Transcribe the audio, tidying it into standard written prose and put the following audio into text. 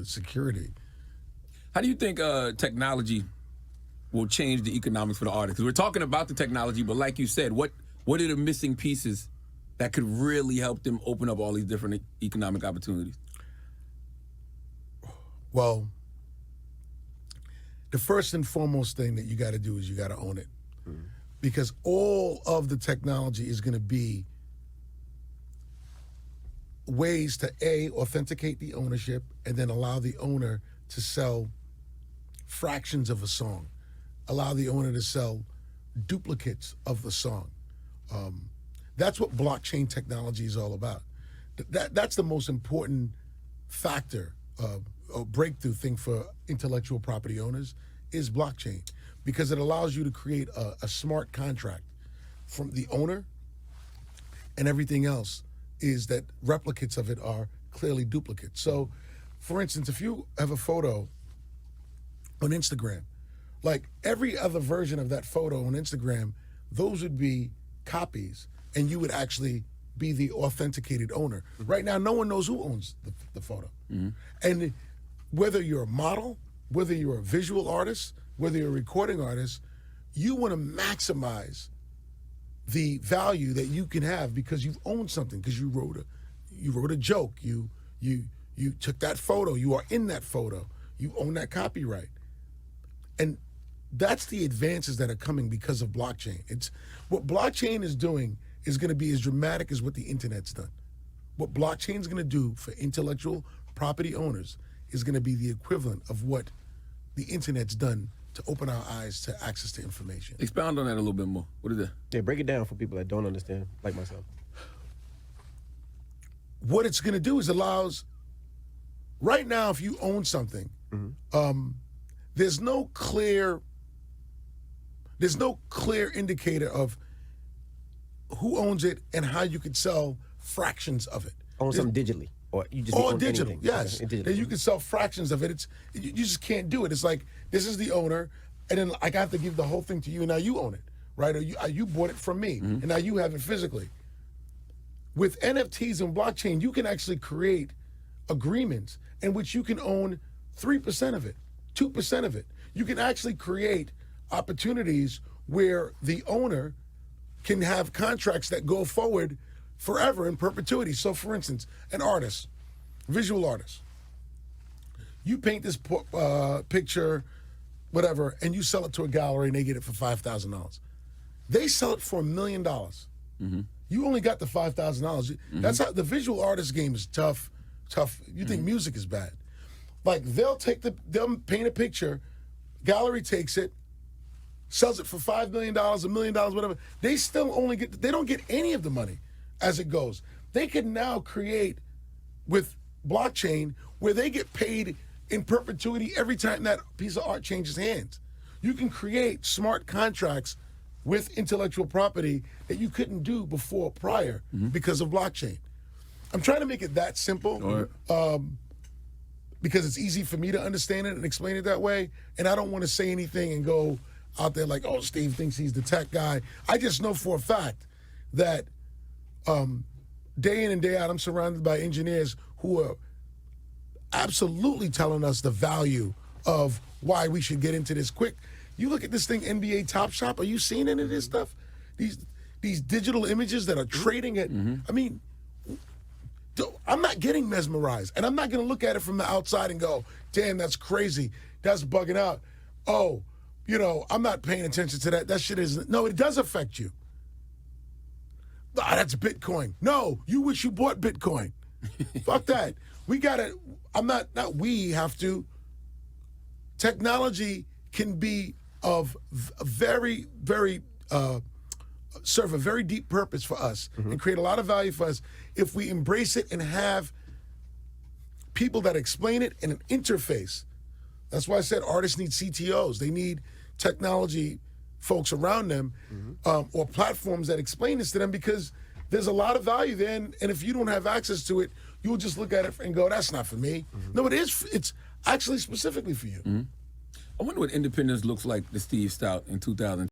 security. How do you think technology will change the economics for the artists? 'Cause we're talking about the technology, but like you said, what are the missing pieces that could really help them open up all these different economic opportunities? Well, the first and foremost thing that you got to do is you got to own it. Because all of the technology is going to be ways to, A, authenticate the ownership and then allow the owner to sell fractions of a song, allow the owner to sell duplicates of the song. That's what blockchain technology is all about. That's the most important factor, a breakthrough thing for intellectual property owners is blockchain, because it allows you to create a smart contract from the owner, and everything else is that replicates of it are clearly duplicates. So, for instance, if you have a photo on Instagram, like every other version of that photo on Instagram, those would be copies, and you would actually be the authenticated owner. Right now, no one knows who owns the photo. And whether you're a model, whether you're a visual artist, whether you're a recording artist, you want to maximize the value that you can have because you've owned something, because you wrote a joke, you took that photo, you are in that photo, you own that copyright. And that's the advances that are coming because of blockchain. It's what blockchain is doing is going to be as dramatic as what the internet's done. What blockchain is going to do for intellectual property owners is going to be the equivalent of what the internet's done to open our eyes to access to information. Expound on that a little bit more. What is that? Yeah, break it down for people that don't understand, like myself. What it's going to do is allows, right now, if you own something, there's no clear indicator of who owns it and how you could sell fractions of it. Own something digitally, or you just all own digital, anything. yes. Okay, And you can sell fractions of it. You just can't do it. It's like, this is the owner, and then I have to give the whole thing to you, and now you own it, right? Or you bought it from me, and now you have it physically. With NFTs and blockchain, you can actually create agreements in which you can own 3% of it, 2% of it. You can actually create opportunities where the owner can have contracts that go forward forever in perpetuity. So, for instance, an artist, visual artist, you paint this picture, whatever, and you sell it to a gallery and they get it for $5,000. They sell it for $1 million. You only got the $5,000. That's how the visual artist game is tough. You think music is bad. Like they'll paint a picture, gallery takes it, sells it for $5 million, $1 million, whatever. They still only they don't get any of the money as it goes. They can now create with blockchain where they get paid in perpetuity every time that piece of art changes hands. You can create smart contracts with intellectual property that you couldn't do before prior because of blockchain. I'm trying to make it that simple because it's easy for me to understand it and explain it that way. And I don't want to say anything and go out there like, oh, Steve thinks he's the tech guy. I just know for a fact that day in and day out, I'm surrounded by engineers who are absolutely telling us the value of why we should get into this quick. You look at this thing, NBA Top Shop. Are you seeing any of this stuff? These digital images that are trading at, I mean, I'm not getting mesmerized. And I'm not going to look at it from the outside and go, damn, that's crazy. That's bugging out. Oh, I'm not paying attention to that. That shit isn't. No, it does affect you. Ah, that's Bitcoin. No, you wish you bought Bitcoin. Fuck that. We got to, we have to. Technology can be of a very, very, serve a very deep purpose for us and create a lot of value for us if we embrace it and have people that explain it in an interface. That's why I said artists need CTOs. They need technology folks around them or platforms that explain this to them, because there's a lot of value there. And if you don't have access to it, you'll just look at it and go, that's not for me. No, it is. It's actually specifically for you. I wonder what independence looks like to Steve Stoute in 2000.